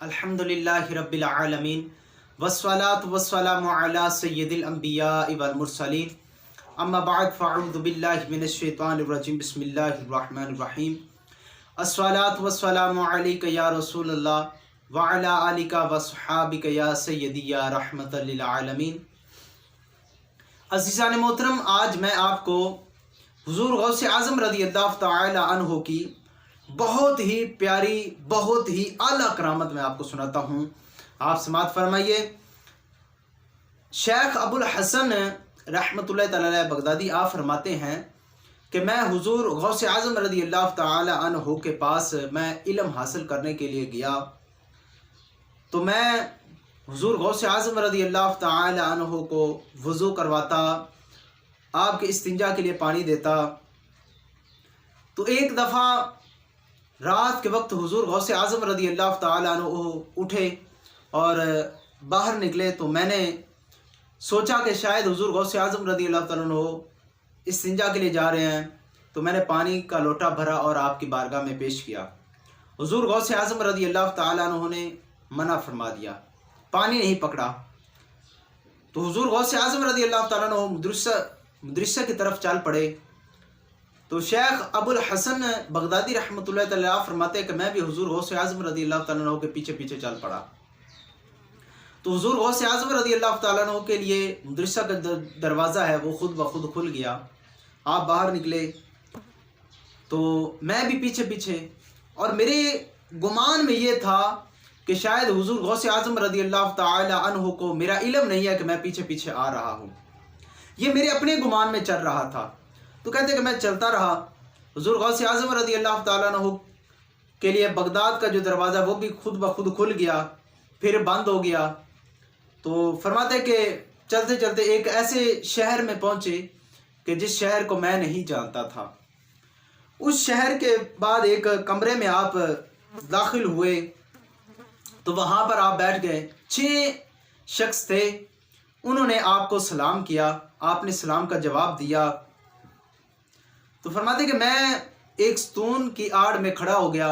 अल्हम्दुलिल्लाहि रब्बिल आलमीन वस्सलातु वस्सलामु अला सय्यिदिल अंबिया'i वल मुरसलीन अम्मा बअद फ़अऊज़ु बिल्लाहि मिनश शैतानिर रजीम बिस्मिल्लाहिर रहमानिर रहीम अस्सलातु वस्सलामु अलैका या रसूलल्लाह व अला आलिका व सहाबिका या सय्यदी या रहमतल लिल आलमीन। अज़ीज़ान मोहतरम, आज मैं आपको हुज़ूर गौसे आज़म रज़ियल्लाहु तआला अन्हु की बहुत ही प्यारी, बहुत ही आला करामत मैं आपको सुनाता हूँ। आप समात फरमाइए। शेख अबुल हसन रहमतुल्लाह तआला अलैह बगदादी आप फरमाते हैं कि मैं हुज़ूर गौसे आज़म रज़ियल्लाहु तआला अन्हु के पास मैं इल्म हासिल करने के लिए गया, तो मैं हुज़ूर गौसे आज़म रज़ियल्लाहु तआला अन्हु को वज़ू करवाता, आपके इस्तिंजा के लिए पानी देता। तो एक दफ़ा रात के वक्त हुज़ूर गौसे आज़म रज़ियल्लाहु तआला अन्हु उठे और बाहर निकले, तो मैंने सोचा कि शायद हुज़ूर गौसे आज़म रज़ियल्लाहु तआला अन्हु इस्तिंजा के लिए जा रहे हैं, तो मैंने पानी का लोटा भरा और आपकी बारगाह में पेश किया। हुज़ूर गौसे आज़म रज़ियल्लाहु तआला अन्हु ने मना फरमा दिया, पानी नहीं पकड़ा। तो हुज़ूर गौसे आज़म रज़ियल्लाहु तआला अन्हु मदरसे की तरफ चल पड़े। तो शेख अबुल हसन बगदादी रहमतुल्लाह तआला फरमाते हैं कि मैं भी हुज़ूर गौसे आज़म रज़ियल्लाहु तआला अन्हु के पीछे पीछे चल पड़ा। तो हुज़ूर गौसे आज़म रज़ियल्लाहु तआला अन्हु के लिए मदरसा का दरवाज़ा है वो खुद ब खुद खुल गया। आप बाहर निकले तो मैं भी पीछे पीछे, और मेरे गुमान में ये था कि शायद हुज़ूर गौसे आज़म रज़ियल्लाहु तआला अन्हु को मेरा इल्म नहीं है कि मैं पीछे पीछे आ रहा हूँ। ये मेरे अपने गुमान में चल रहा था। तो कहते कि मैं चलता रहा। हुज़ूर गौसे आज़म रज़ियल्लाहु तआला अन्हु के लिए बगदाद का जो दरवाज़ा वो भी खुद ब खुद खुल गया, फिर बंद हो गया। तो फरमाते कि चलते चलते एक ऐसे शहर में पहुँचे कि जिस शहर को मैं नहीं जानता था। उस शहर के बाद एक कमरे में आप दाखिल हुए, तो वहाँ पर आप बैठ गए। 6 शख्स थे, उन्होंने आपको सलाम किया, आपने सलाम का जवाब दिया। तो फरमाते कि मैं एक स्तून की आड़ में खड़ा हो गया,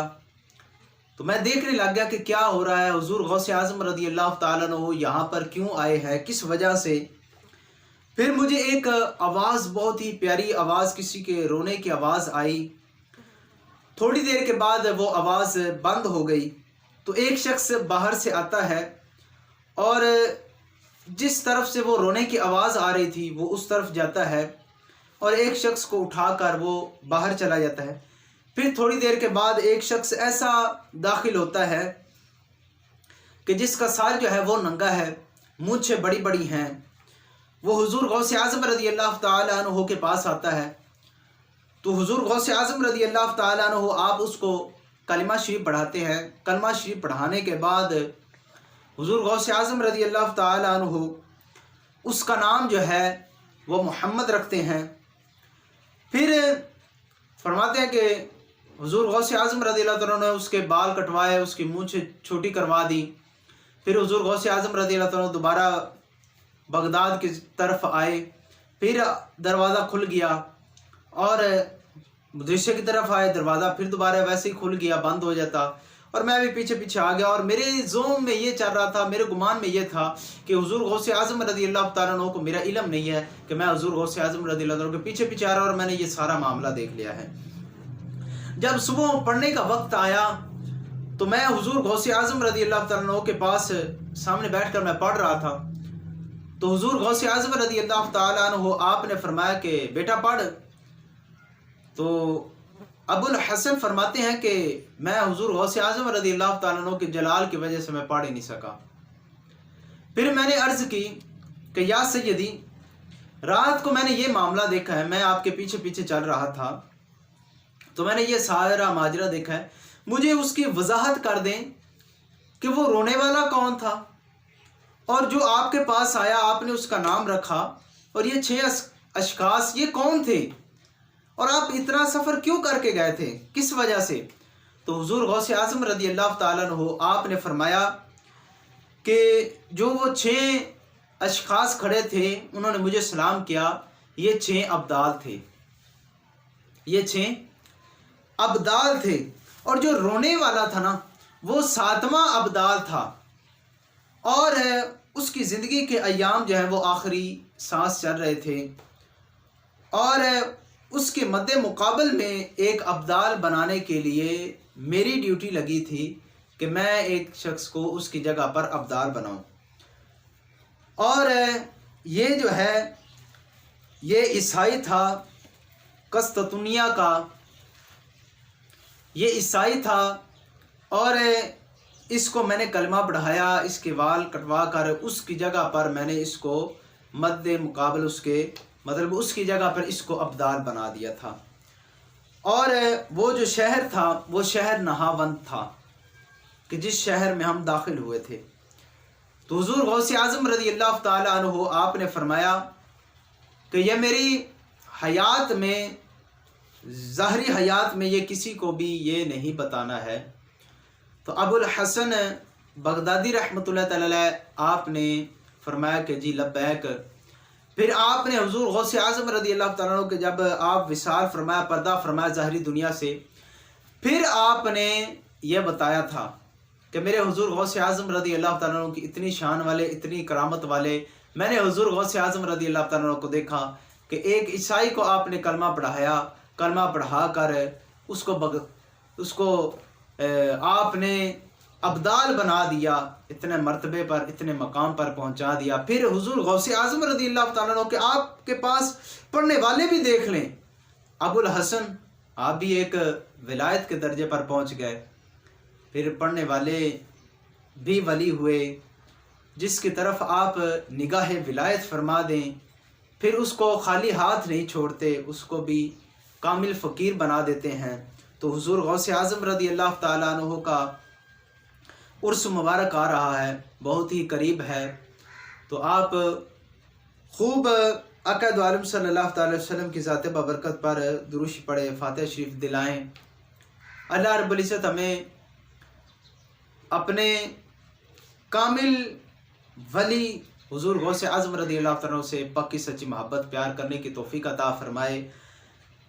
तो मैं देखने लग गया कि क्या हो रहा है, हुज़ूर गौसे आज़म रज़ियल्लाहु तआला अन्हु यहाँ पर क्यों आए हैं, किस वजह से। फिर मुझे एक आवाज़, बहुत ही प्यारी आवाज़, किसी के रोने की आवाज़ आई। थोड़ी देर के बाद वो आवाज़ बंद हो गई। तो एक शख्स बाहर से आता है और जिस तरफ से वो रोने की आवाज़ आ रही थी वो उस तरफ जाता है और एक शख्स को उठाकर वो बाहर चला जाता है। फिर थोड़ी देर के बाद एक शख्स ऐसा दाखिल होता है कि जिसका सार जो है वो नंगा है, मूंछें बड़ी बड़ी हैं। वो हुज़ूर गौसे आज़म रज़ियल्लाहु तआला अन्हु के पास आता है। तो हुज़ूर गौसे आज़म रज़ियल्लाहु तआला अन्हु आप उसको कलिमा शरीफ पढ़ाते हैं। कलिमा शरीफ पढ़ाने के बाद हुज़ूर गौसे आज़म रज़ियल्लाहु तआला अन्हु उसका नाम जो है वो मोहम्मद रखते हैं। फिर फरमाते हैं कि हुज़ूर गौसे आज़म रज़ियल्लाहु तआला ने उसके बाल कटवाए, उसकी मूंछें छोटी करवा दी। फिर हुज़ूर गौसे आज़म रज़ियल्लाहु तआला दोबारा बगदाद की तरफ आए। फिर दरवाज़ा खुल गया और मदरसे की तरफ आए, दरवाज़ा फिर दोबारा वैसे ही खुल गया, बंद हो जाता, और मैं भी पीछे पीछे आ गया। और मेरे ज़ोम में ये चल रहा था, मेरे गुमान में ये था कि हुज़ूर गौसे आज़म रज़ियल्लाहु तआला अन्हु को मेरा इल्म नहीं है कि मैं हुज़ूर गौसे आज़म रज़ियल्लाहु अन्हु के पीछे पीछे आ रहा हूँ, और मैंने ये सारा मामला देख लिया है। जब सुबह पढ़ने का वक्त आया तो मैं हुज़ूर गौसे आज़म रज़ियल्लाहु तआला अन्हु के पास सामने बैठकर मैं पढ़ रहा था। तो हुज़ूर गौसे आज़म रज़ियल्लाहु तआला अन्हु आपने फरमाया कि बेटा पढ़। तो अबुल हसन फरमाते हैं कि मैं हुज़ूर गौसे आज़म रज़ियल्लाहु तआला अन्हु के जलाल की वजह से मैं पढ़ ही नहीं सका। फिर मैंने अर्ज़ की कि या सैयदी, रात को मैंने ये मामला देखा है, मैं आपके पीछे पीछे चल रहा था, तो मैंने ये सारा माजरा देखा है, मुझे उसकी वजाहत कर दें कि वो रोने वाला कौन था, और जो आपके पास आया आपने उसका नाम रखा, और ये 6 अशखास ये कौन थे, और आप इतना सफ़र क्यों करके गए थे, किस वजह से। तो हुज़ूर गौसे आज़म रज़ियल्लाहु तआला अन्हु आपने फरमाया कि जो वो 6 अशखास खड़े थे उन्होंने मुझे सलाम किया, ये 6 अब्दाल थे, ये 6 अब्दाल थे। और जो रोने वाला था ना, وہ 7واں ابدال تھا، اور اس کی زندگی کے ایام جو ہیں وہ آخری سانس چل رہے تھے، اور اس کے مد مقابل میں ایک ابدال بنانے کے لیے میری ڈیوٹی لگی تھی کہ میں ایک شخص کو اس کی جگہ پر ابدال بناؤں۔ اور یہ جو ہے یہ عیسائی تھا، قسطنطنیہ کا یہ عیسائی تھا، اور اس کو میں نے کلمہ پڑھایا، اس کے وال کٹوا کر اس کی جگہ پر میں نے اس کو مد مقابل اس کی جگہ پر اس کو ابدال بنا دیا تھا۔ اور وہ جو شہر تھا وہ شہر نہاوند تھا، کہ جس شہر میں ہم داخل ہوئے تھے۔ تو حضور غوث اعظم رضی اللہ تعالیٰ عنہ آپ نے فرمایا کہ یہ میری حیات میں، ظاہری حیات میں یہ کسی کو بھی یہ نہیں بتانا ہے۔ تو ابو الحسن بغدادی رحمۃ اللہ تعالی آپ نے فرمایا کہ جی لبیک۔ پھر آپ نے حضور غوث اعظم رضی اللہ تعالیٰ عنہ کے جب آپ وصال فرمایا، پردہ فرمایا ظاہری دنیا سے، پھر آپ نے یہ بتایا تھا کہ میرے حضور غوث اعظم رضی اللہ تعالیٰ عنہ کی اتنی شان والے، اتنی کرامت والے، میں نے حضور غوث اعظم رضی اللہ تعالیٰ عنہ کو دیکھا کہ ایک عیسائی کو آپ نے کلمہ پڑھایا، کلمہ پڑھا کر اس کو آپ نے ابدال بنا دیا، اتنے مرتبے پر، اتنے مقام پر پہنچا دیا۔ پھر حضور غوث اعظم رضی اللہ تعالیٰ عنہ کہ آپ کے پاس پڑھنے والے بھی دیکھ لیں، ابو الحسن آپ بھی ایک ولایت کے درجے پر پہنچ گئے، پھر پڑھنے والے بھی ولی ہوئے، جس کی طرف آپ نگاہ ولایت فرما دیں، پھر اس کو خالی ہاتھ نہیں چھوڑتے، اس کو بھی کامل فقیر بنا دیتے ہیں۔ تو حضور غوث اعظم رضی اللہ تعالیٰ عنہ کا عرس مبارک آ رہا ہے، بہت ہی قریب ہے، تو آپ خوب آقا دو عالم صلی اللہ تعالی وسلم کی ذات بابرکت پر درود پڑھے، فاتحہ شریف دلائیں۔ اللہ رب العزت ہمیں اپنے کامل ولی حضور غوث اعظم رضی اللہ عنہ سے پکی سچی محبت پیار کرنے کی توفیق عطا فرمائے،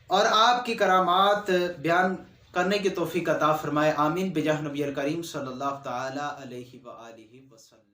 اور آپ کی کرامات بیان کرنے کی توفیق عطا فرمائے۔ آمین بجاہ نبی الکریم صلی اللہ تعالی علیہ وآلہ وسلم۔